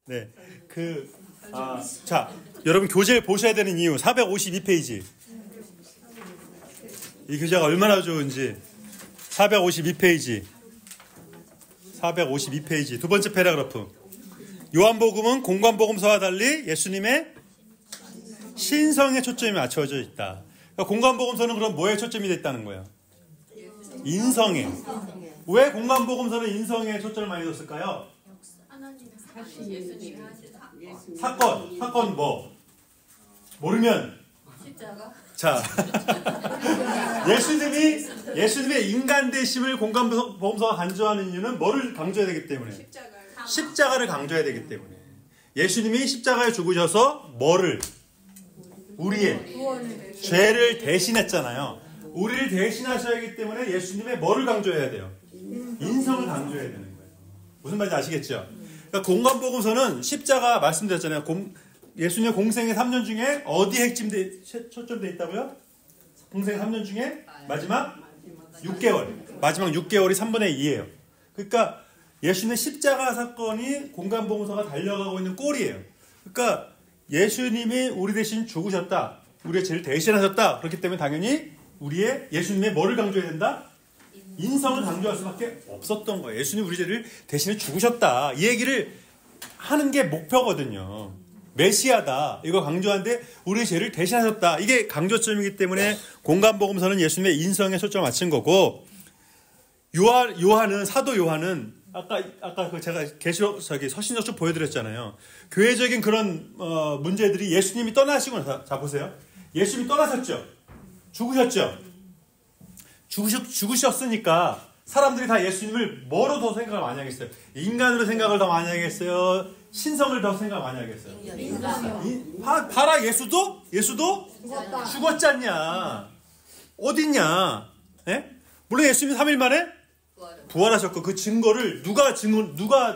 네. 자, 여러분 교재를 보셔야 되는 이유 452페이지. 이 교재가 얼마나 좋은지. 452페이지. 452페이지. 두 번째 패러그래프. 요한복음은 공관복음서와 달리 예수님의 신성에 초점이 맞춰져 있다. 그러니까 공관복음서는 그럼 뭐에 초점이 되어 있다는 거예요? 인성에. 왜 공관복음서는 인성에 초점을 많이 뒀을까요? 사건 뭐? 모르면 자 예수님의 인간 되심을 공관복음서가 강조하는 이유는 뭐를 강조해야 되기 때문에 십자가를 강조해야 되기 때문에 예수님이 십자가에 죽으셔서 뭐를 우리의 죄를 대신했잖아요. 우리를 대신하셔야 하기 때문에 예수님의 뭐를 강조해야 돼요? 인성을 강조해야 되는 거예요. 무슨 말인지 아시겠죠? 그러니까 공관복음서는 십자가 말씀드렸잖아요. 예수님의 공생의 3년 중에 어디에 초점되어 있다고요? 공생의 3년 중에 마지막 6개월. 마지막 6개월이 3분의 2예요. 그러니까 예수님의 십자가 사건이 공관복음서가 달려가고 있는 꼴이에요. 그러니까 예수님이 우리 대신 죽으셨다. 우리의 죄를 대신하셨다. 그렇기 때문에 당연히 예수님의 뭐를 강조해야 된다? 인성을 강조할 수밖에 없었던 거예요. 예수님 우리 죄를 대신해 죽으셨다. 이 얘기를 하는 게 목표거든요. 메시아다. 이거 강조하는데 우리의 죄를 대신하셨다. 이게 강조점이기 때문에 공관복음서는 예수님의 인성에 초점을 맞춘 거고 사도 요한은 아까 제가 서신서쪽 보여드렸잖아요. 교회적인 그런 문제들이 예수님이 떠나시고 나서 자 보세요. 예수님이 떠나셨죠. 죽으셨으니까 사람들이 다 예수님을 뭐로 더 생각을 많이 하겠어요? 인간으로 생각을 더 많이 하겠어요? 신성을 더 생각을 많이 하겠어요? 봐라 예수도 죽었지 않냐? 어딨냐? 예? 물론 예수님이 3일 만에 부활하셨고 그 증거를 누가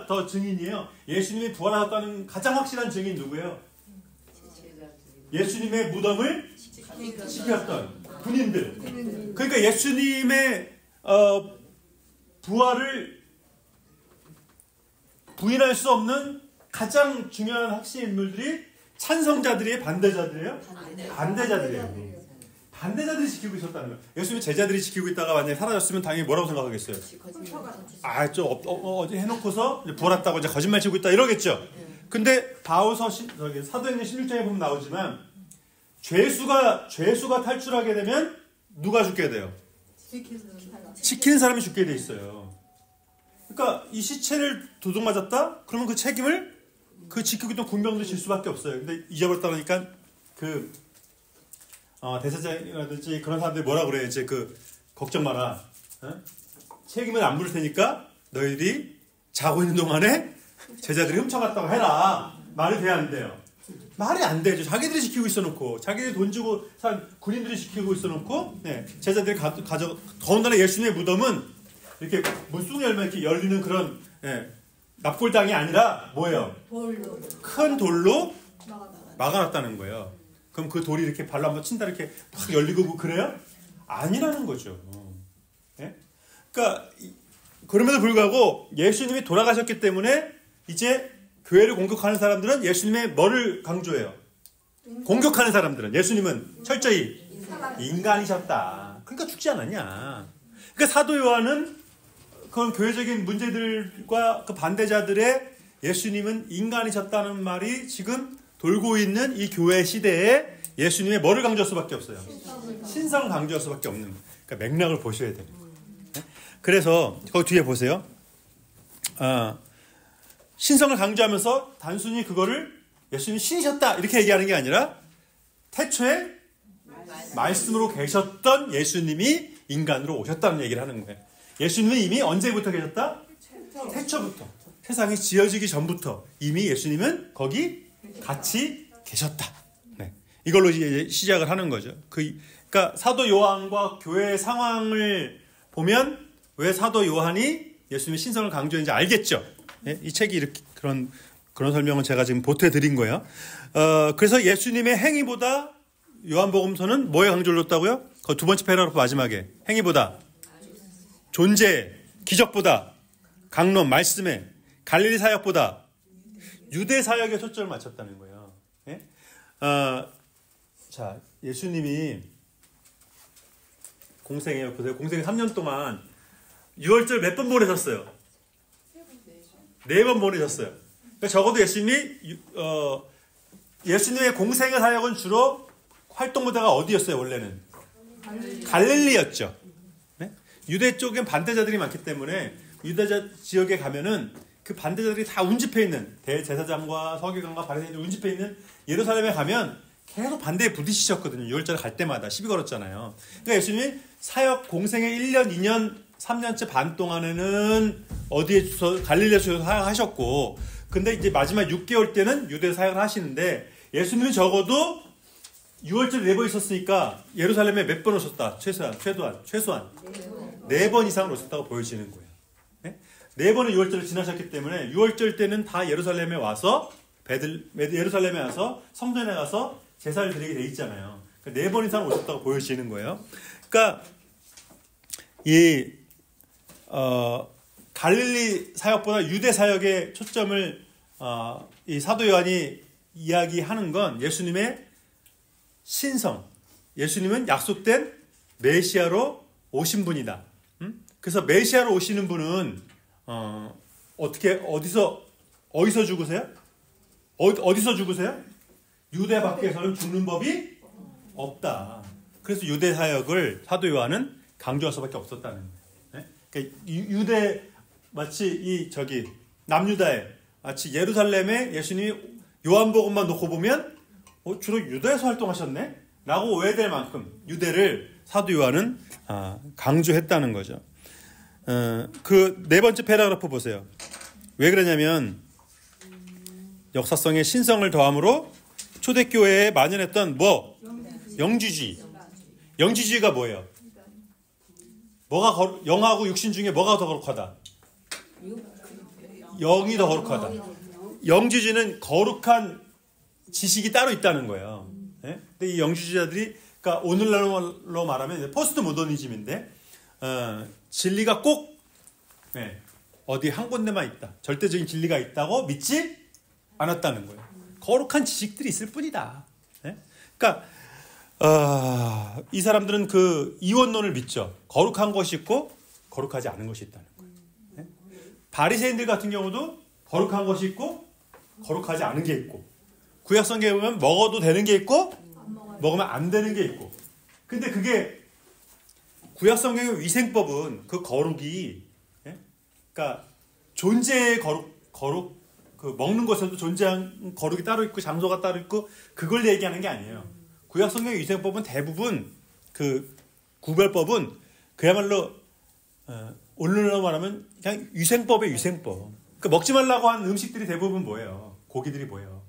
더 증인이에요? 예수님이 부활하셨다는 가장 확실한 증인 누구예요? 예수님의 무덤을 지켰던 군인들. 그러니까 예수님의 부활을 부인할 수 없는 가장 중요한 핵심 인물들이 찬성자들이에요? 반대자들이에요? 반대자들이에요. 반대자들이 지키고 있었다는 거예요. 예수님의 제자들이 지키고 있다가 만약에 사라졌으면 당연히 뭐라고 생각하겠어요? 어디 해놓고서 부활했다고 이제 거짓말 치고 있다 이러겠죠. 근데 사도행전 16장에 보면 나오지만 죄수가 탈출하게 되면 누가 죽게 돼요? 지키는 사람이 죽게 돼 있어요. 그러니까 이 시체를 도둑 맞았다? 그러면 그 책임을 그 지키고 있던 군병들이 질 수밖에 없어요. 근데 잊어버렸다 그러니까 대사장이라든지 그런 사람들이 뭐라 그래요? 이제 걱정 마라. 책임은 안 물을 테니까 너희들이 자고 있는 동안에 제자들이 훔쳐갔다고 해라. 말이 돼야 안 돼요. 말이 안 되죠. 자기들이 지키고 있어놓고 자기들이 돈 주고 산 군인들이 지키고 있어놓고 제자들이 더군다나 예수님의 무덤은 이렇게 문쑥 열면 이렇게 열리는 그런 납골당이 아니라 뭐예요? 큰 돌로 막아놨다는 거예요. 그럼 그 돌이 이렇게 발로 한번 친다 이렇게 막 열리고 그래요? 아니라는 거죠. 그러니까 그럼에도 불구하고 예수님이 돌아가셨기 때문에 이제 교회를 공격하는 사람들은 예수님의 뭐를 강조해요? 공격하는 사람들은 예수님은 철저히 인간이셨다. 그러니까 죽지 않았냐. 그러니까 사도 요한은 그런 교회적인 문제들과 그 반대자들의 예수님은 인간이셨다는 말이 지금 돌고 있는 이 교회 시대에 예수님의 뭐를 강조할 수밖에 없어요? 신성을 강조할 수밖에 없는. 그러니까 맥락을 보셔야 돼요. 그래서 거기 뒤에 보세요. 신성을 강조하면서 단순히 그거를 예수님이 신이셨다 이렇게 얘기하는 게 아니라 태초에 말씀으로 계셨던 예수님이 인간으로 오셨다는 얘기를 하는 거예요. 예수님은 이미 언제부터 계셨다? 태초부터. 세상이 지어지기 전부터 이미 예수님은 거기 같이 계셨다. 이걸로 이제 시작을 하는 거죠. 그러니까 사도 요한과 교회의 상황을 보면 왜 사도 요한이 예수님의 신성을 강조했는지 알겠죠. 이 책이 이렇게 그런 설명을 제가 지금 보태드린 거예요. 그래서 예수님의 행위보다 요한복음서는 뭐에 강조를 뒀다고요? 그 두 번째 패러그래프 마지막에 행위보다 존재, 기적보다 강론, 말씀에 갈릴리 사역보다 유대 사역에 초점을 맞췄다는 거예요. 예? 자, 예수님이 공생애요. 보세요. 공생 3년 동안 유월절 몇 번 보내셨어요? 4번 보내셨어요. 그러니까 적어도 예수님의 공생의 사역은 주로 활동 무대가 어디였어요? 원래는 갈릴리였죠. 네? 유대 쪽엔 반대자들이 많기 때문에 유대자 지역에 가면은 그 반대자들이 다 운집해 있는 대제사장과 서기관과 바리새인들이 운집해 있는 예루살렘에 가면 계속 반대에 부딪히셨거든요. 6월절에 갈 때마다 시비 걸었잖아요. 그러니까 예수님이 사역 공생의 1년, 2년, 3년째 반 동안에는 어디에 주서 갈릴리에 주서 사역하셨고, 근데 이제 마지막 6개월 때는 유대 사역을 하시는데 예수님은 적어도 6월절 4번 있었으니까 예루살렘에 몇 번 오셨다? 최소한 4번 이상을 오셨다고 보여지는 거예요. 네? 4번은 6월절을 지나셨기 때문에 6월절 때는 다 예루살렘에 와서 예루살렘에 와서 성전에 가서 제사를 드리게 돼 있잖아요. 그러니까 4번 이상 오셨다고 보여지는 거예요. 그러니까 갈릴리 사역보다 유대 사역에 초점을 이 사도 요한이 이야기하는 건 예수님의 신성, 예수님은 약속된 메시아로 오신 분이다. 그래서 메시아로 오시는 분은 어디서 죽으세요? 어디서 죽으세요? 유대 밖에서는 죽는 법이 없다. 그래서 유대 사역을 사도 요한은 강조할 수밖에 없었다는 거예요. 네? 그러니까 유대 마치 남유다에 마치 예루살렘에 예수님이 요한복음만 놓고 보면 주로 유대에서 활동하셨네? 라고 오해될 만큼 유대를 사도 요한은 강조했다는 거죠. 그 4번째 패러그래프 보세요. 왜 그러냐면 역사성의 신성을 더함으로 초대교회에 만연했던 영주주의. 영주주의가 뭐예요? 영하고 육신 중에 뭐가 더 거룩하다? 영이 더 거룩하다. 영주주의는 거룩한 지식이 따로 있다는 거예요. 네? 근데 이 영주주의자들이, 그러니까 오늘날로 말하면 포스트 모더니즘인데, 진리가 꼭 어디 한 군데만 있다. 절대적인 진리가 있다고 믿지 않았다는 거예요. 거룩한 지식들이 있을 뿐이다. 네? 그러니까 이 사람들은 그 이원론을 믿죠. 거룩한 것이 있고 거룩하지 않은 것이 있다는 거예요. 네? 바리새인들 같은 경우도 거룩한 것이 있고 거룩하지 않은 게 있고, 구약 성경에 보면 먹어도 되는 게 있고 먹으면 안 되는 게 있고. 근데 그게 구약 성경의 위생법은 그 거룩이, 그러니까 존재의 거룩, 그 먹는 것에도 존재한 거룩이 따로 있고 장소가 따로 있고 그걸 얘기하는 게 아니에요. 구약 성경의 위생법은 대부분 그 구별법은 그야말로 오늘날로 말하면 그냥 위생법의 위생법. 그러니까 먹지 말라고 한 음식들이 대부분 뭐예요? 고기들이 뭐예요?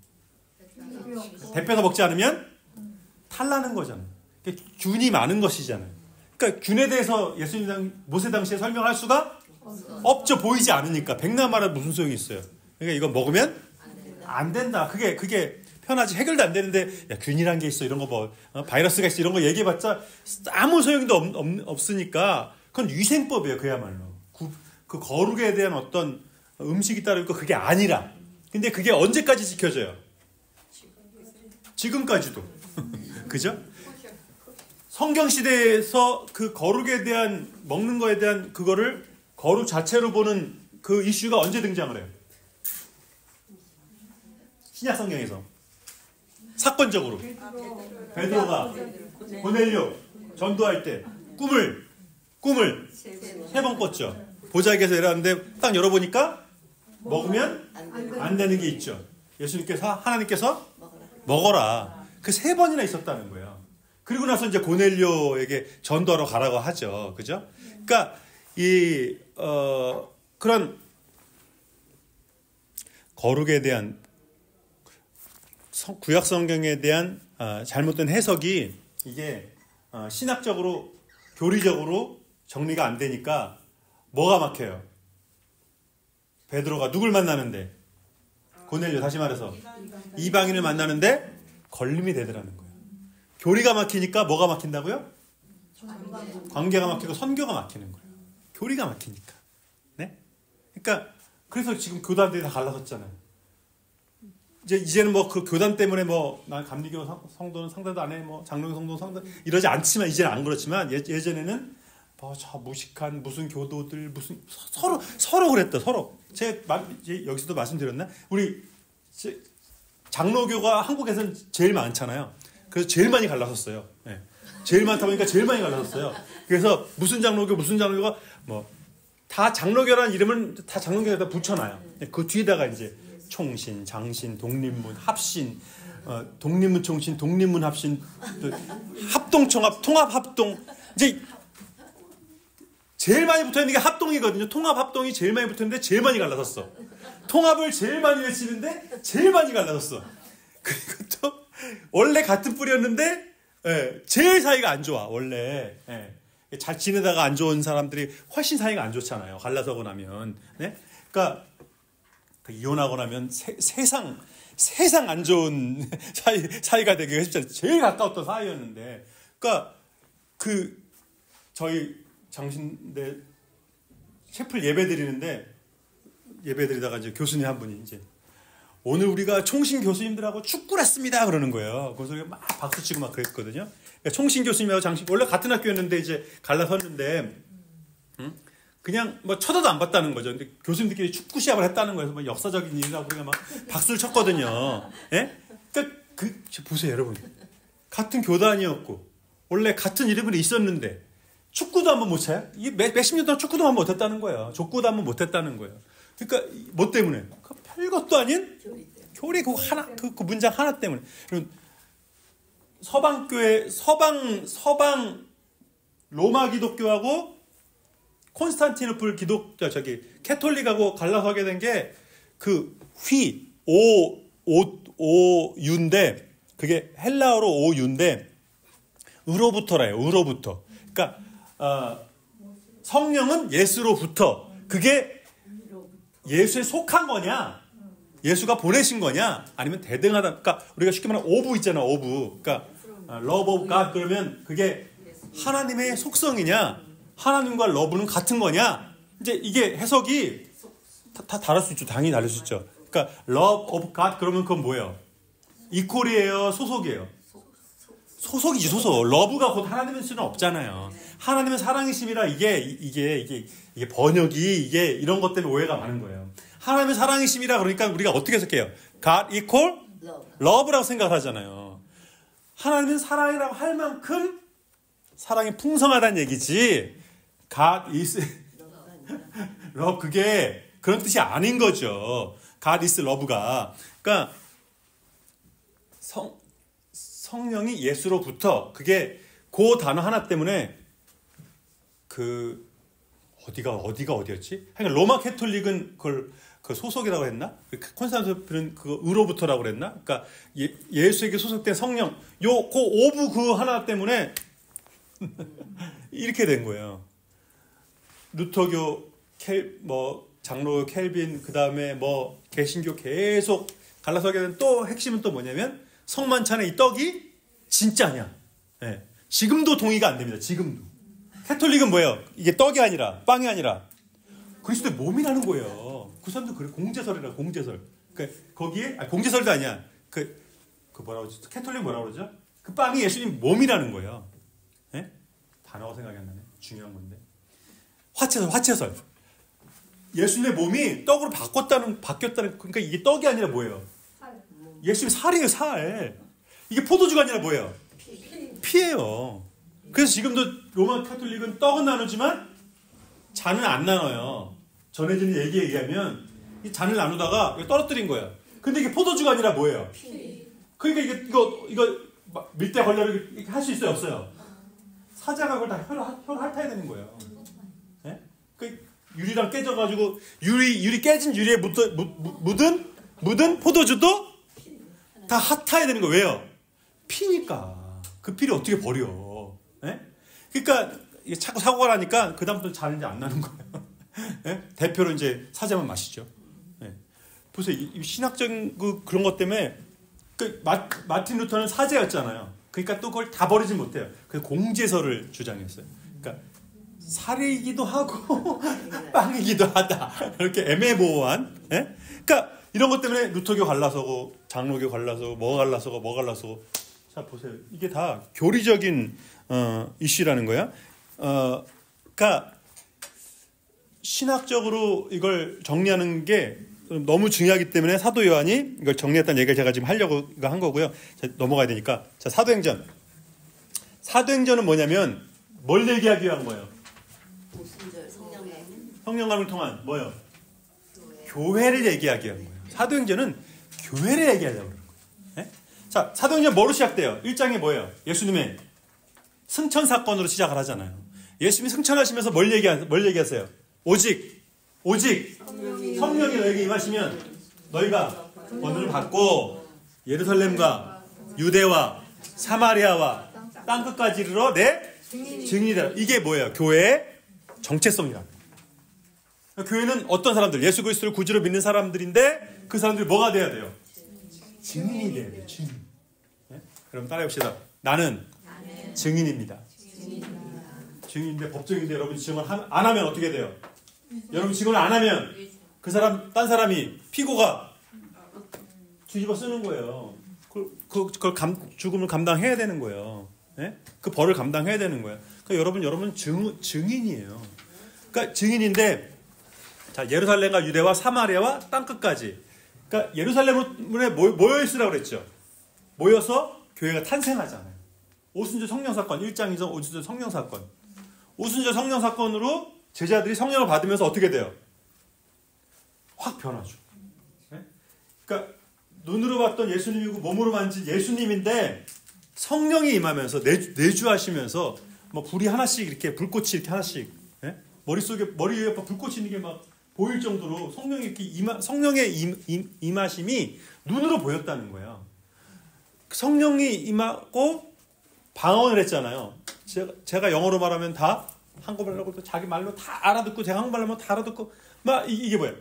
대표서 먹지 않으면 탈나는 거잖아요. 그러니까 균이 많은 것이잖아요. 그러니까 균에 대해서 예수님 모세 당시에 설명할 수가 없죠. 보이지 않으니까. 백나마라 무슨 소용이 있어요? 그러니까 이거 먹으면 안 된다. 그게 편하지. 해결도 안 되는데 야, 균이란 게 있어. 이런 거 바이러스가 있어. 이런 거 얘기해봤자 아무 소용도 없으니까 그건 위생법이에요. 그야말로. 그 거룩에 대한 어떤 음식이 따로 있고 그게 아니라. 근데 그게 언제까지 지켜져요? 지금까지도. 그죠? 성경시대에서 그 거룩에 대한, 먹는 거에 대한 그거를 거룩 자체로 보는 그 이슈가 언제 등장을 해요? 신약 성경에서. 사건적으로. 베드로가 고넬료 전도할 때 꿈을 3번 꿨죠. 보자기에서 내려왔는데 딱 열어보니까 먹으면 안 되는 게 있죠. 하나님께서 먹어라. 그 3번이나 있었다는 거예요. 그리고 나서 이제 고넬료에게 전도하러 가라고 하죠. 그죠? 그러니까 그런 거룩에 대한 구약 성경에 대한 잘못된 해석이 이게 신학적으로 교리적으로 정리가 안 되니까 뭐가 막혀요? 베드로가 누굴 만나는데? 고넬료, 다시 말해서 이방인을 만나는데 걸림이 되더라는 거예요. 교리가 막히니까 뭐가 막힌다고요? 관계가 막히고 선교가 막히는 거예요. 교리가 막히니까. 네? 그러니까 그래서 지금 교단들이 다 갈라섰잖아요. 이제는 뭐 그 교단 때문에 뭐 난 감리교 성도는 상대도 안 해, 뭐 장로교 성도는 상대 이러지 않지만 이제는 안 그렇지만 예전에는 뭐 저 무식한 무슨 교도들 무슨 서로 그랬다 서로. 제가 여기서도 말씀드렸나? 우리 장로교가 한국에서는 제일 많잖아요. 그래서 제일 많이 갈라섰어요. 네. 제일 많다 보니까 제일 많이 갈라섰어요. 그래서 무슨 장로교가 뭐 다 장로교라는 이름은 다 장로교에다 붙여놔요. 그 뒤에다가 이제 총신, 장신, 독립문, 합신, 독립문 총신, 독립문 합신, 합동총합, 통합합동. 이제 제일 많이 붙어있는 게 합동이거든요. 통합합동이 제일 많이 붙어있는데 제일 많이 갈라섰어. 통합을 제일 많이 외치는데 제일 많이 갈라섰어. 그리고 또 원래 같은 뿌리였는데 제일 사이가 안 좋아. 원래 잘 지내다가 안 좋은 사람들이 훨씬 사이가 안 좋잖아요. 갈라서고 나면. 네? 그러니까 이혼하고 나면 세상 안 좋은 사이가 되기가 쉽잖아요. 제일 가까웠던 사이였는데. 그러니까 저희 장신대 채플 예배드리다가 이제 교수님 한 분이 이제 오늘 우리가 총신 교수님들하고 축구를 했습니다 그러는 거예요. 그래서 막 박수 치고 막 그랬거든요. 그러니까 총신 교수님하고 장신 원래 같은 학교였는데 이제 갈라섰는데 그냥 뭐 쳐다도 안 봤다는 거죠. 근데 교수님들끼리 축구 시합을 했다는 거예요. 뭐 역사적인 일이라고 우리가 막 박수를 쳤거든요. 예? 그러니까 보세요 여러분. 같은 교단이었고 원래 같은 이름이 있었는데 축구도 한번 못 차요? 이게 몇십 년 동안 축구도 한번 못했다는 거예요. 족구도 한번 못했다는 거예요. 그러니까 뭐 때문에? 별것도 아닌 교리 그 문장 하나 때문에. 서방교회 서방 로마 기독교하고 콘스탄티노플 캐톨릭하고 갈라서게 된 게 오유인데 그게 헬라어로 오유인데 으로부터라요. 으로부터. 그러니까 성령은 예수로부터. 그게 예수에 속한 거냐? 예수가 보내신 거냐? 아니면 대등하다. 그러니까 우리가 쉽게 말하면 오브 있잖아. 오브. 그러니까 love of God 그러면 그게 하나님의 속성이냐? 하나님과 러브는 같은 거냐? 이제 이게 해석이 다 다를 수 있죠. 당연히 다를 수 있죠. 그러니까 love of God 그러면 그건 뭐예요? 이퀄이에요? 소속이에요? 소속이지 소속. 러브가 곧 하나님의 수는 없잖아요. 하나님은 사랑이심이라 이게 번역이 이런 것 때문에 오해가 많은 거예요. 하나님의 사랑이심이라 그러니까 우리가 어떻게 해석해요? God equal love라고 생각을 하잖아요. 하나님은 사랑이라고 할 만큼 사랑이 풍성하다는 얘기지. God is love 그게 그런 뜻이 아닌 거죠. God is love가. 그러니까 성령이 예수로부터 그게 그 단어 하나 때문에 어디가 어디였지? 그러니까 로마 캐톨릭은 그걸 소속이라고 했나? 콘스탄티노플은 그거 으로부터라고 그랬나? 그러니까 예수에게 소속된 성령 오브 그 하나 때문에 이렇게 된 거예요. 루터교 장로 켈빈 그다음에 뭐 개신교 계속 갈라서게 된 또 핵심은 또 뭐냐면 성만찬의 이 떡이 진짜냐? 네. 지금도 동의가 안 됩니다. 지금도. 캐톨릭은 뭐예요? 이게 떡이 아니라 빵이 아니라 그리스도의 몸이라는 거예요. 그 사람도 그래 공제설이라 공제설. 거기에 공제설도 아니야. 뭐라고 그러지? 캐톨릭 뭐라고 그러죠? 그 빵이 예수님 몸이라는 거예요. 네? 단어가 생각이 안 나네. 중요한 건데. 화채설. 예수님의 몸이 떡으로 바뀌었다는 그러니까 이게 떡이 아니라 뭐예요? 예수님 살이에요, 살. 이게 포도주가 아니라 뭐예요? 피예요. 그래서 지금도 로마 카톨릭은 떡은 나누지만 잔은 안 나눠요. 전해지는 얘기에 의하면 이 잔을 나누다가 떨어뜨린 거예요. 근데 이게 포도주가 아니라 뭐예요? 그러니까 이거 밀대 걸려서 이렇게 할 수 있어요, 없어요? 사자가 그걸 다 혀로 핥아야 되는 거예요. 네? 유리랑 깨져가지고 유리 깨진 유리에 묻은 포도주도 다 핫해야 되는 거예요. 왜요? 피니까. 그 피를 어떻게 버려. 네? 그러니까 이게 자꾸 사고가 나니까 그 다음부터 잘 이제 안 나는 거예요. 네? 대표로 이제 사자만 마시죠. 네. 보세요. 이 신학적인 그런 것 때문에 마틴 루터는 사제였잖아요. 그러니까 또 그걸 다 버리지 못해요. 그래서 공제설을 주장했어요. 그러니까 살이기도 하고 빵이기도 하다. 이렇게 애매모호한. 네? 그러니까 이런 것 때문에 루터교 갈라서고 장로교 갈라서고 뭐가 갈라서고 자 보세요. 이게 다 교리적인 이슈라는 거야. 그러니까 신학적으로 이걸 정리하는 게 너무 중요하기 때문에 사도 요한이 이걸 정리했다는 얘기를 제가 지금 하려고 한 거고요. 자, 넘어가야 되니까. 자, 사도행전. 사도행전은 뭐냐면 뭘 얘기하기 위한 거예요? 성령감을 통한 뭐요? 교회를 얘기하기 위한 거예요. 사도행전은 교회를 얘기하려고 그러는 거예요. 네? 자, 사도행전 뭐로 시작돼요? 1장이 뭐예요? 예수님의 승천 사건으로 시작을 하잖아요. 예수님이 승천하시면서 뭘 얘기하세요? 오직 성령이 너에게 임하시면 너희가 권능을 받고 예루살렘과 유대와 사마리아와 땅끝까지 이르러 내 증인이다. 이게 뭐예요? 교회의 정체성이라. 교회는 어떤 사람들? 예수 그리스도를 구주로 믿는 사람들인데 그 사람들이 뭐가 돼야 돼요? 증인이 돼야 돼요. 증인. 네? 그럼 따라해봅시다. 나는 증인입니다. 증인인데 법정인데 여러분 증언 안 하면 어떻게 돼요? 여러분 증언을 안 하면 그 사람 딴 사람이 피고가 뒤집어 쓰는 거예요. 그걸 죽음을 감당해야 되는 거예요. 네? 그 벌을 감당해야 되는 거예요. 그러니까 여러분 증인이에요. 그러니까 증인인데 자 예루살렘과 유대와 사마리아와 땅끝까지. 그러니까 예루살렘에 모여 있으라고 그랬죠. 모여서 교회가 탄생하잖아요. 오순절 성령 사건 1장 2장 오순절 성령 사건. 오순절 성령 사건으로 제자들이 성령을 받으면서 어떻게 돼요? 확 변하죠. 네? 그러니까 눈으로 봤던 예수님이고 몸으로 만진 예수님인데 성령이 임하면서 내주하시면서 뭐 불이 하나씩 이렇게 불꽃이 이렇게 하나씩 네? 머리 위에 불꽃이 있는 게 막 보일 정도로 성령의 임하심이 눈으로 보였다는 거예요. 성령이 임하고 방언을 했잖아요. 제가 영어로 말하면 다 한국말로 자기 말로 다 알아듣고 제가 한국말로 하면 다 알아듣고 막 이게 뭐예요?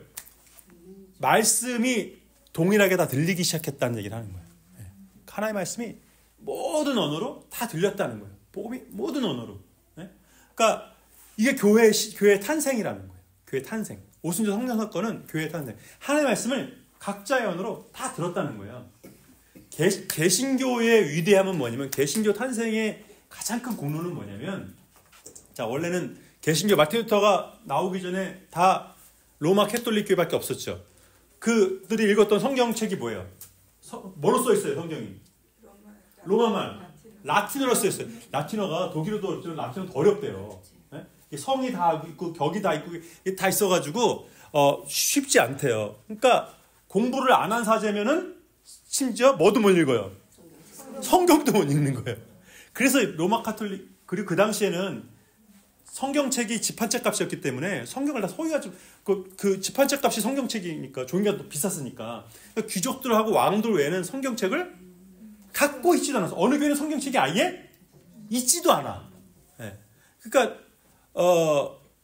말씀이 동일하게 다 들리기 시작했다는 얘기를 하는 거예요. 네. 하나의 말씀이 모든 언어로 다 들렸다는 거예요. 복음이 모든 언어로. 네? 그러니까 이게 교회의 탄생이라는 거예요. 교회 탄생. 오순절 성령 사건은 교회의 탄생. 하나의 말씀을 각자의 언어로 다 들었다는 거예요. 개신교의 위대함은 뭐냐면 개신교 탄생의 가장 큰 공로는 뭐냐면 자 원래는 개신교 마틴 루터가 나오기 전에 다 로마 캐톨릭 교회밖에 없었죠. 그들이 읽었던 성경책이 뭐예요? 뭐로 써 있어요 성경이? 로마말, 라틴어로 써 있어요. 라틴어가 독일어도 어렵지만 라틴어도 어렵대요. 네? 성이 다 있고 격이 다 있고 이게 다 있어가지고 쉽지 않대요. 그러니까 공부를 안 한 사제면은 심지어 뭐도 못 읽어요. 성경도 못 읽는 거예요. 그래서 로마 카톨릭 그리고 그 당시에는 성경책이 집한책 값이었기 때문에 성경을 다 소유하지 그 집한책 값이 성경책이니까 종이가 또 비쌌으니까 그러니까 귀족들하고 왕들 외에는 성경책을 갖고 있지도 않아서 어느 교회는 성경책이 아예 있지도 않아. 네. 그러니까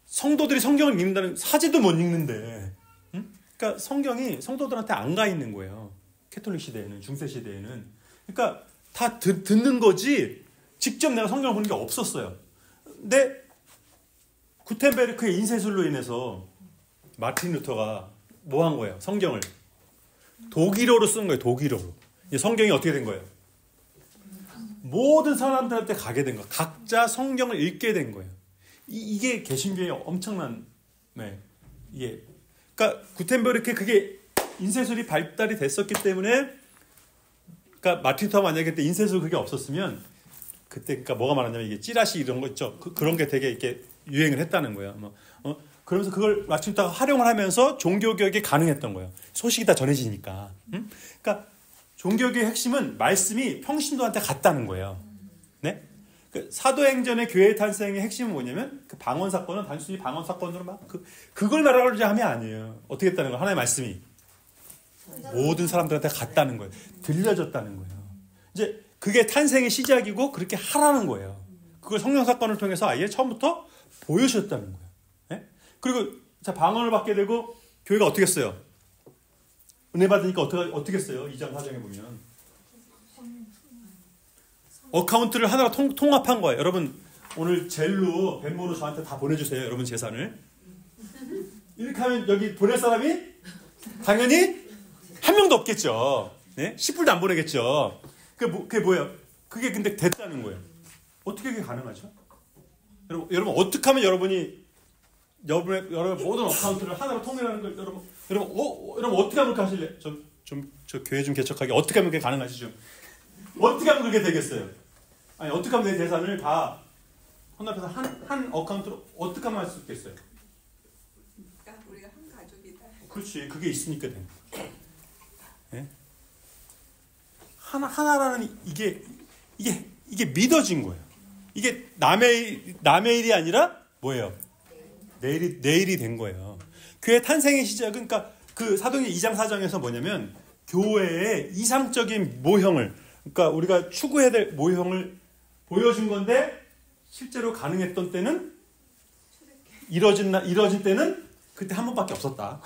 성도들이 성경을 읽는다는 사제도 못 읽는데, 응? 그러니까 성경이 성도들한테 안 가 있는 거예요. 캐톨릭 시대에는 중세 시대에는 그러니까 다 듣는 거지 직접 내가 성경을 보는 게 없었어요. 근데 구텐베르크의 인쇄술로 인해서 마틴 루터가 뭐 한 거예요? 성경을 독일어로 쓴 거예요. 독일어로. 성경이 어떻게 된 거예요? 모든 사람들한테 가게 된 거예요. 각자 성경을 읽게 된 거예요. 이게 개신교의 엄청난 이게 그러니까 구텐베르크의 그게 인쇄술이 발달이 됐었기 때문에 그러니까 마틴 루터가 만약에 그때 인쇄술 그게 없었으면 그때 그러니까 뭐가 말하냐면 이게 찌라시 이런 거 있죠. 그런 게 되게 이렇게 유행을 했다는 거예요. 그러면서 그걸 마틴 루터가 활용을 하면서 종교개혁이 가능했던 거예요. 소식이 다 전해지니까. 그러니까 종교개혁의 핵심은 말씀이 평신도한테 갔다는 거예요. 네? 그 사도행전의 교회의 탄생의 핵심은 뭐냐면 그 방언 사건은 단순히 방언 사건으로 막 그걸 말하려고 하면 아니에요. 어떻게 했다는 거예요? 하나의 말씀이 모든 사람들한테 갔다는 거예요. 들려졌다는 거예요. 이제 그게 탄생의 시작이고 그렇게 하라는 거예요. 그걸 성령 사건을 통해서 아예 처음부터 보여주셨다는 거예요. 네? 그리고 자 방언을 받게 되고 교회가 어떻게 했어요? 은혜 받으니까 어떻게 했어요? 2장 4장에 보면 어카운트를 하나로 통합한 거예요. 여러분 오늘 젤로 벤모로 저한테 다 보내주세요. 여러분 재산을 이렇게 하면 여기 보낼 사람이 당연히 한 명도 없겠죠. 네? 10불도 안 보내겠죠. 그게 뭐예요? 그게 근데 됐다는 거예요. 어떻게 그게 가능하죠? 여러분 어떻게 하면 여러분의 모든 어카운트를 하나로 통일하는 걸 여러분 어떻게 하면 그렇게 하실래? 저 교회 좀 개척하게 어떻게 하면 그게 가능하지 좀? 어떻게 하면 그게 되겠어요? 아니 어떻게 하면 내 재산을 다 혼합해서 한 어카운트로 어떻게 하면 할 수 있겠어요? 그러니까 우리가 한 가족이다. 그렇지, 그게 있으니까 돼. 네? 하나라는 이게 믿어진 거예요. 이게 남의 일이 아니라 뭐예요? 내일이 된 거예요. 교회 탄생의 시작은 그러니까 그 사도행전 2장 4장에서 뭐냐면 교회의 이상적인 모형을 그러니까 우리가 추구해야 될 모형을 보여준 건데 실제로 가능했던 때는 이뤄진 때는 그때 한 번밖에 없었다.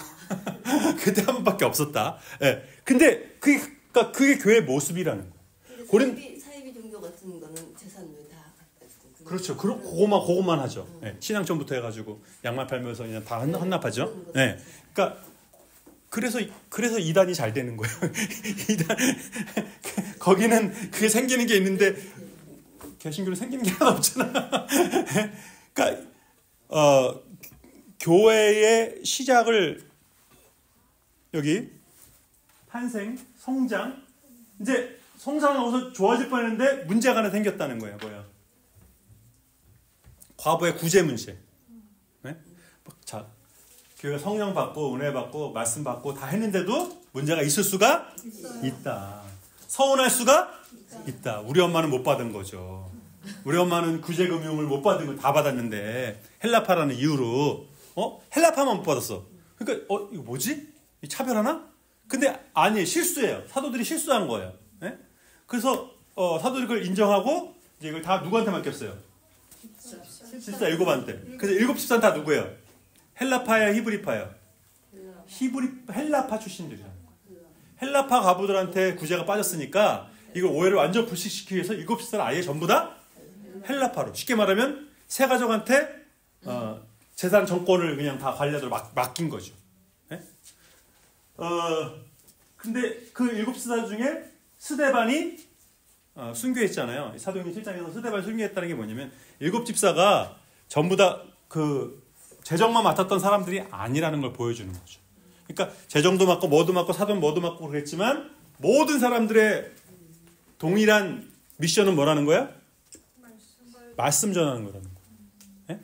그때 한 번밖에 없었다. 예. 근데 그게 교회의 모습이라는 거예요. 사이비 종교 같은 거는 재산을 다 그렇죠. 그것만 하죠. 네. 신앙전부터 해가지고 양말 팔면서 그냥 다 헌납하죠. 네. 그러니까 그래서 이단이 잘 되는 거예요. 이단 거기는 그게 생기는 게 있는데 개신교는 생기는 게 하나 없잖아. 그러니까 교회의 시작을 여기 탄생, 성장 이제 성장하고서 좋아질 뻔했는데 문제가 하나 생겼다는 거예요. 뭐야? 과부의 구제 문제. 네? 자, 교회가 성령 받고 은혜 받고 말씀 받고 다 했는데도 문제가 있을 수가 있다. 서운할 수가 있다. 우리 엄마는 못 받은 거죠. 우리 엄마는 구제금융을 못 받은 거 다 받았는데 헬라파라는 이유로 헬라파만 못 받았어. 그러니까 이거 뭐지? 차별하나? 근데 아니 실수예요. 사도들이 실수한 거예요. 네? 그래서 사도들이 그걸 인정하고 이제 이걸 다 누구한테 맡겼어요? 집사 7한테. 그래서 7 집사는 다 누구예요? 헬라파야, 히브리파야? 헬라파 출신들이라는 거예요. 헬라파 가부들한테 구제가 빠졌으니까 이걸 오해를 완전 불식시키기 위해서 7 집사를 아예 전부 다 헬라파로. 쉽게 말하면 세 가족한테 재산 정권을 그냥 다 관리하도록 맡긴 거죠. 네? 근데 그 7 집사 중에 스데반이 순교했잖아요. 사도행전 7장에서 스데반이 순교했다는 게 뭐냐면 7 집사가 전부 다 그 재정만 맡았던 사람들이 아니라는 걸 보여주는 거죠. 그러니까 재정도 맡고 뭐도 맡고 사돈 뭐도 맡고 그랬지만 모든 사람들의 동일한 미션은 뭐라는 거야? 말씀 전하는 거라는 거예요. 네?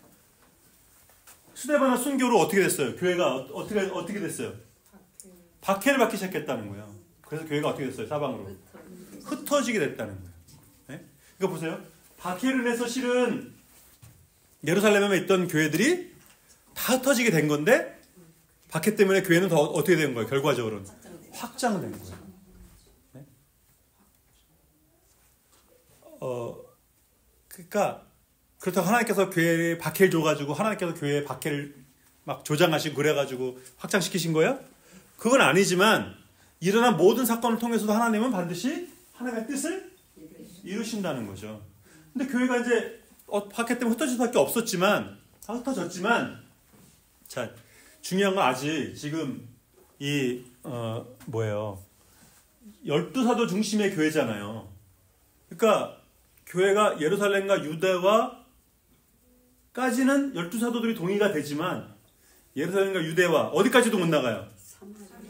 스데반의 순교로 어떻게 됐어요? 교회가 어떻게 됐어요? 박해를 받기 시작했다는 거예요. 그래서 교회가 어떻게 됐어요? 사방으로 흩어지게 됐다는 거예요. 네? 이거 보세요. 박해를 해서 실은 예루살렘에 있던 교회들이 다 흩어지게 된 건데 박해 때문에 교회는 더 어떻게 된 거예요? 결과적으로는 확장된 거예요. 네? 그러니까 그렇다고 하나님께서 교회에 박해를 줘가지고 하나님께서 교회에 박해를 막 조장하시고 그래가지고 확장시키신 거예요? 그건 아니지만 일어난 모든 사건을 통해서도 하나님은 반드시 하나님의 뜻을 이루신다는 거죠. 근데 교회가 이제 박해 때문에 흩어질 수밖에 없었지만 다 흩어졌지만 자 중요한 건 아직 지금 뭐예요? 12사도 중심의 교회잖아요. 그러니까 교회가 예루살렘과 유대와 까지는 12사도들이 동의가 되지만 예루살렘과 유대와 어디까지도 못 나가요?